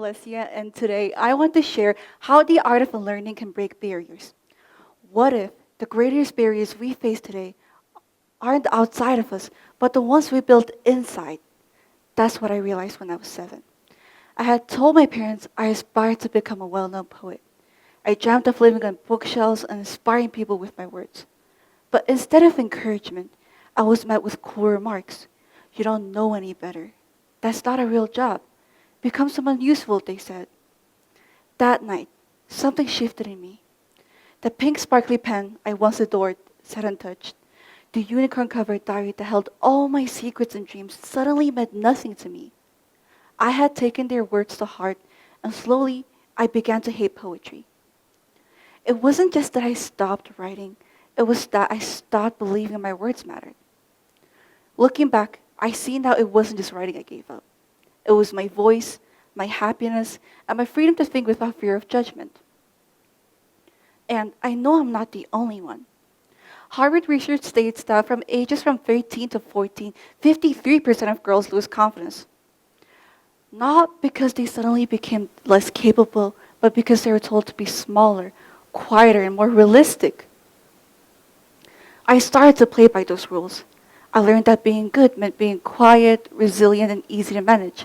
Celestia, and today I want to share how the art of unlearning can break barriers. What if the greatest barriers we face today aren't outside of us, but the ones we built inside? That's what I realized when I was 7. I had told my parents I aspired to become a well known poet. I dreamt of living on bookshelves and inspiring people with my words. But instead of encouragement, I was met with cool remarks. You don't know any better. That's not a real job. Become someone useful, they said. That night, something shifted in me. The pink sparkly pen I once adored, sat untouched. The unicorn covered diary that held all my secrets and dreams suddenly meant nothing to me. I had taken their words to heart, and slowly I began to hate poetry. It wasn't just that I stopped writing, it was that I stopped believing my words mattered. Looking back, I see now it wasn't just writing I gave up. It was my voice, my happiness, and my freedom to think without fear of judgment. And I know I'm not the only one. Harvard research states that from ages from 13 to 14, 53% of girls lose confidence. Not because they suddenly became less capable, but because they were told to be smaller, quieter, and more realistic. I started to play by those rules. I learned that being good meant being quiet, resilient, and easy to manage.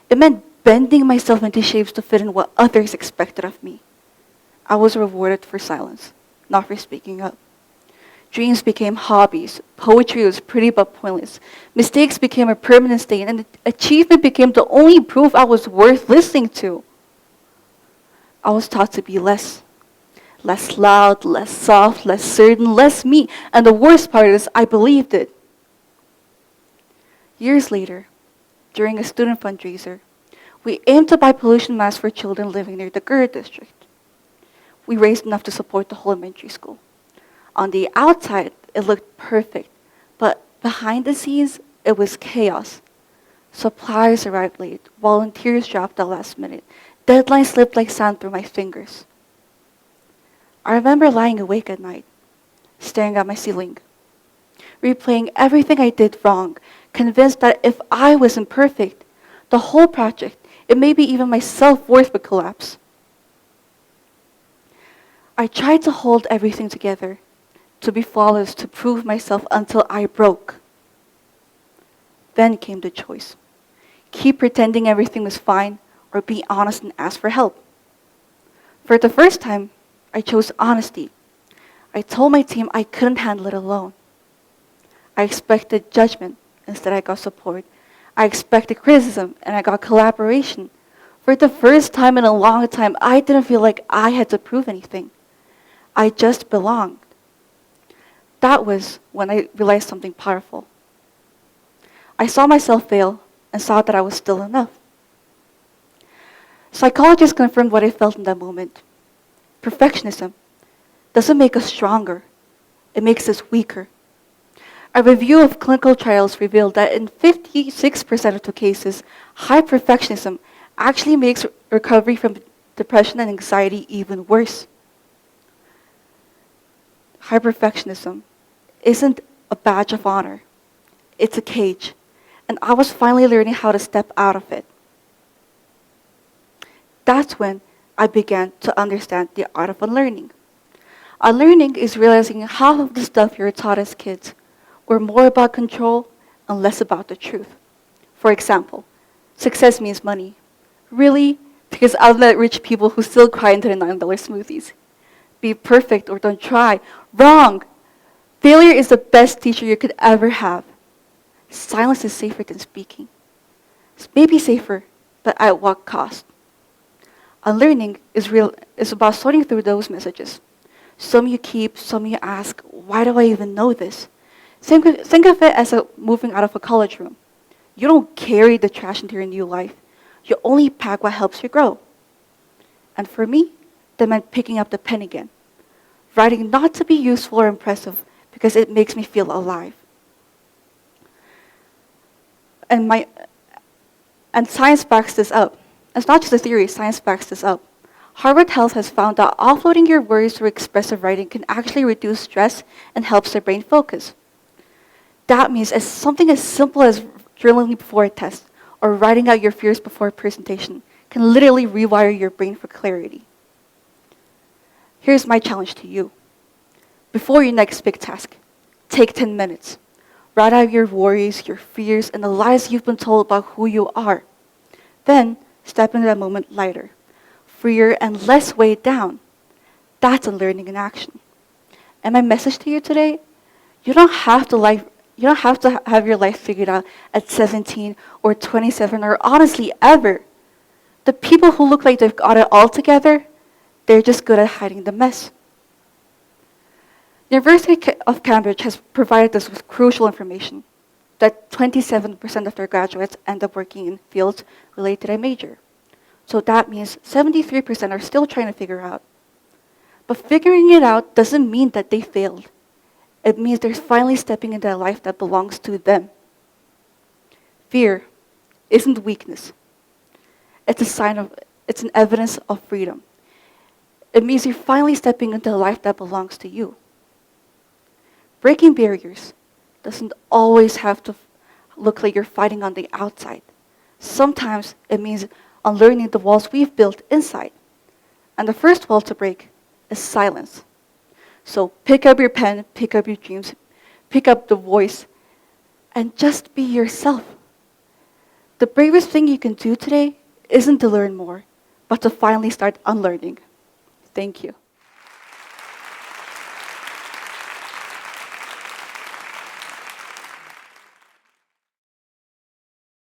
It meant bending myself into shapes to fit in what others expected of me. I was rewarded for silence, not for speaking up. Dreams became hobbies. Poetry was pretty but pointless. Mistakes became a permanent stain, and achievement became the only proof I was worth listening to. I was taught to be less loud, less soft, less certain, less me, and the worst part is I believed it. Years later, during a student fundraiser, we aimed to buy pollution masks for children living near the Gurr district. We raised enough to support the whole elementary school. On the outside, it looked perfect, but behind the scenes, it was chaos. Supplies arrived late, volunteers dropped at last minute, deadlines slipped like sand through my fingers. I remember lying awake at night, staring at my ceiling, replaying everything I did wrong, convinced that if I wasn't perfect, the whole project, and maybe even my self-worth would collapse. I tried to hold everything together, to be flawless, to prove myself until I broke. Then came the choice. Keep pretending everything was fine, or be honest and ask for help. For the first time, I chose honesty. I told my team I couldn't handle it alone. I expected judgment, instead I got support. I expected criticism, and I got collaboration. For the first time in a long time, I didn't feel like I had to prove anything. I just belonged. That was when I realized something powerful. I saw myself fail and saw that I was still enough. Psychologists confirmed what I felt in that moment. Perfectionism doesn't make us stronger. It makes us weaker. A review of clinical trials revealed that in 56% of the cases, high perfectionism actually makes recovery from depression and anxiety even worse. High perfectionism isn't a badge of honor. It's a cage. And I was finally learning how to step out of it. That's when I began to understand the art of unlearning. Unlearning is realizing half of the stuff you're taught as kids were more about control and less about the truth. For example, success means money. Really? Because I've met rich people who still cry into the $9 smoothies. Be perfect or don't try. Wrong! Failure is the best teacher you could ever have. Silence is safer than speaking. It's maybe safer, but at what cost? Unlearning is about sorting through those messages. Some you keep, some you ask, why do I even know this? Think of it as moving out of a college room. You don't carry the trash into your new life. You only pack what helps you grow. And for me, that meant picking up the pen again. Writing not to be useful or impressive, because it makes me feel alive. And science backs this up. It's not just a theory, science backs this up. Harvard Health has found that offloading your worries through expressive writing can actually reduce stress and helps the brain focus. That means something as simple as journaling before a test or writing out your fears before a presentation can literally rewire your brain for clarity. Here's my challenge to you. Before your next big task, take 10 minutes. Write out your worries, your fears, and the lies you've been told about who you are. Then, step into that moment lighter, freer, and less weighed down. That's unlearning in action. And my message to you today, you don't have to have your life figured out at 17 or 27 or honestly ever. The people who look like they've got it all together, they're just good at hiding the mess. The University of Cambridge has provided us with crucial information that 27% of their graduates end up working in fields related to their major. So that means 73% are still trying to figure out. But figuring it out doesn't mean that they failed. It means they're finally stepping into a life that belongs to them. Fear isn't weakness. It's an evidence of freedom. It means you're finally stepping into a life that belongs to you. Breaking barriers doesn't always have to look like you're fighting on the outside. Sometimes it means unlearning the walls we've built inside. And the first wall to break is silence. So pick up your pen, pick up your dreams, pick up the voice, and just be yourself. The bravest thing you can do today isn't to learn more, but to finally start unlearning. Thank you.